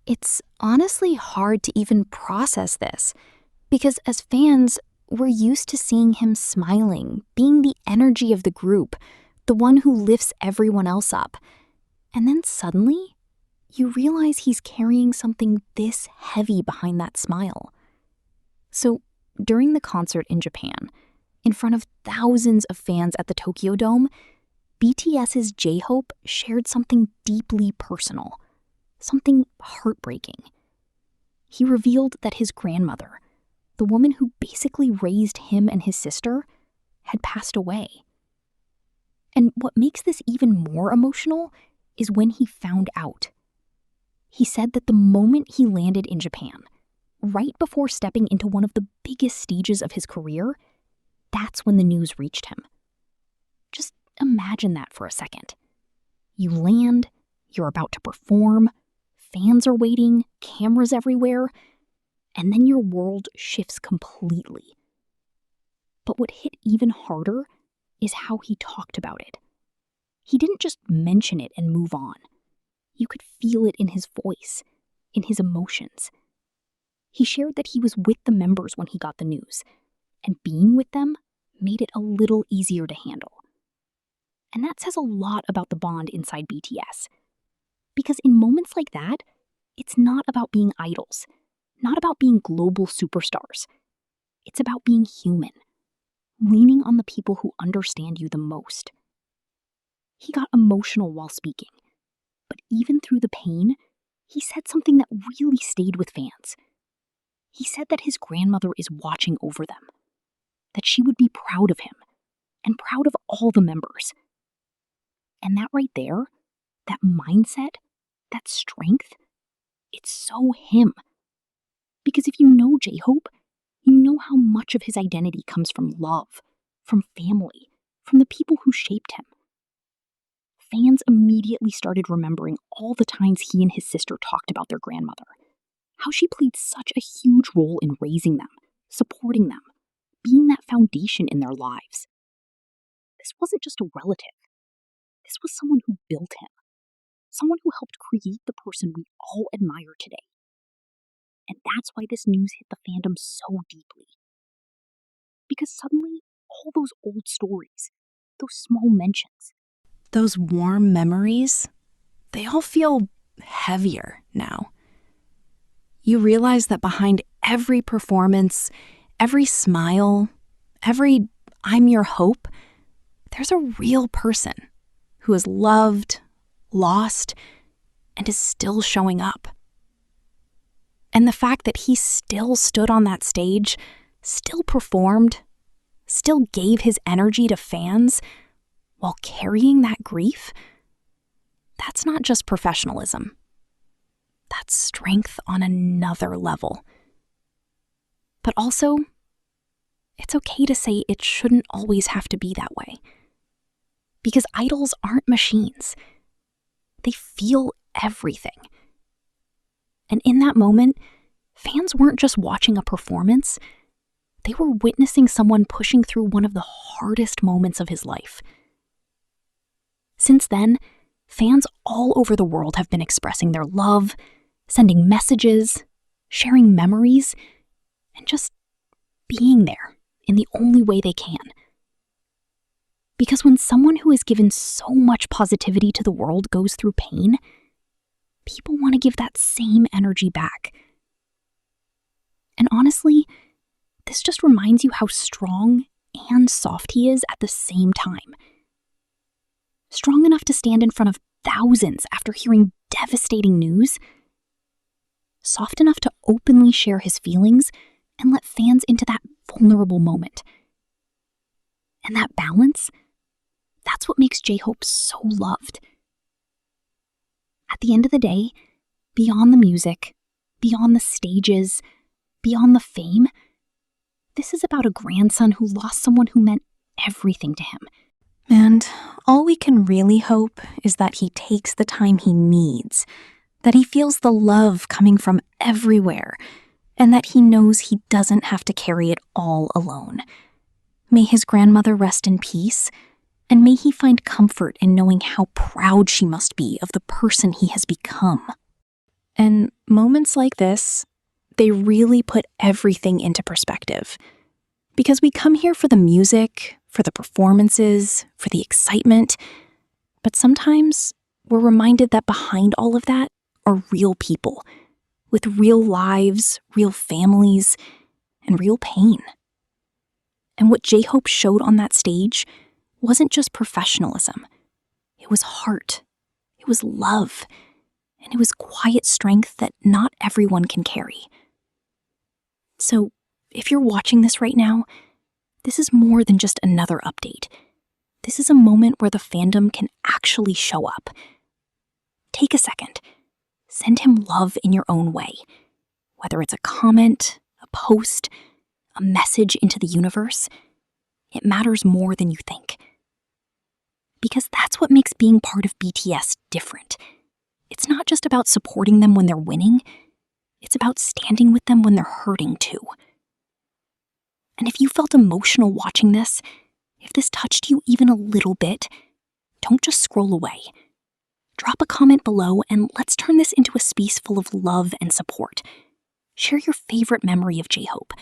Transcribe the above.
It's honestly hard to even process this, because as fans, we're used to seeing him smiling, being the energy of the group, the one who lifts everyone else up. And then suddenly, you realize he's carrying something this heavy behind that smile. So, during the concert in Japan, in front of thousands of fans at the Tokyo Dome, BTS's J-Hope shared something deeply personal, something heartbreaking. He revealed that his grandmother, the woman who basically raised him and his sister, had passed away. And what makes this even more emotional is when he found out. He said that the moment he landed in Japan, right before stepping into one of the biggest stages of his career, that's when the news reached him. Just imagine that for a second. You land, you're about to perform, fans are waiting, cameras everywhere, and then your world shifts completely. But what hit even harder is how he talked about it. He didn't just mention it and move on. You could feel it in his voice, in his emotions. He shared that he was with the members when he got the news, and being with them made it a little easier to handle. And that says a lot about the bond inside BTS. Because in moments like that, it's not about being idols, not about being global superstars. It's about being human, leaning on the people who understand you the most. He got emotional while speaking, but even through the pain, he said something that really stayed with fans. He said that his grandmother is watching over them, that she would be proud of him, and proud of all the members. And that right there, that mindset, that strength, it's so him. Because if you know J-Hope, you know how much of his identity comes from love, from family, from the people who shaped him. Fans immediately started remembering all the times he and his sister talked about their grandmother, how she played such a huge role in raising them, supporting them, being that foundation in their lives. This wasn't just a relative. This was someone who built him, someone who helped create the person we all admire today. And that's why this news hit the fandom so deeply. Because suddenly, all those old stories, those small mentions, those warm memories, they all feel heavier now. You realize that behind every performance, every smile, every "I'm your hope," there's a real person who is loved, lost, and is still showing up. And the fact that he still stood on that stage, still performed, still gave his energy to fans while carrying that grief, that's not just professionalism. That's strength on another level. But also, it's okay to say it shouldn't always have to be that way. Because idols aren't machines. They feel everything. And in that moment, fans weren't just watching a performance, they were witnessing someone pushing through one of the hardest moments of his life. Since then, fans all over the world have been expressing their love, sending messages, sharing memories, and just being there in the only way they can. Because when someone who has given so much positivity to the world goes through pain, people want to give that same energy back. And honestly, this just reminds you how strong and soft he is at the same time. Strong enough to stand in front of thousands after hearing devastating news. Soft enough to openly share his feelings and let fans into that vulnerable moment. And that balance, that's what makes J-Hope so loved. At the end of the day, beyond the music, beyond the stages, beyond the fame, this is about a grandson who lost someone who meant everything to him. And all we can really hope is that he takes the time he needs, that he feels the love coming from everywhere, and that he knows he doesn't have to carry it all alone. May his grandmother rest in peace, and may he find comfort in knowing how proud she must be of the person he has become. And Moments like this, they really put everything into perspective. Because we come here for the music, for the performances, for the excitement, but sometimes we're reminded that behind all of that are real people, with real lives, real families, and real pain. And what J-Hope showed on that stage wasn't just professionalism. It was heart, it was love, and it was quiet strength that not everyone can carry. So, if you're watching this right now, this is more than just another update. This is a moment where the fandom can actually show up. Take a second. Send him love in your own way. Whether it's a comment, a post, a message into the universe, it matters more than you think. Because that's what makes being part of BTS different. It's not just about supporting them when they're winning, it's about standing with them when they're hurting too. And if you felt emotional watching this, if this touched you even a little bit, don't just scroll away. Drop a comment below and let's turn this into a space full of love and support. Share your favorite memory of J-Hope.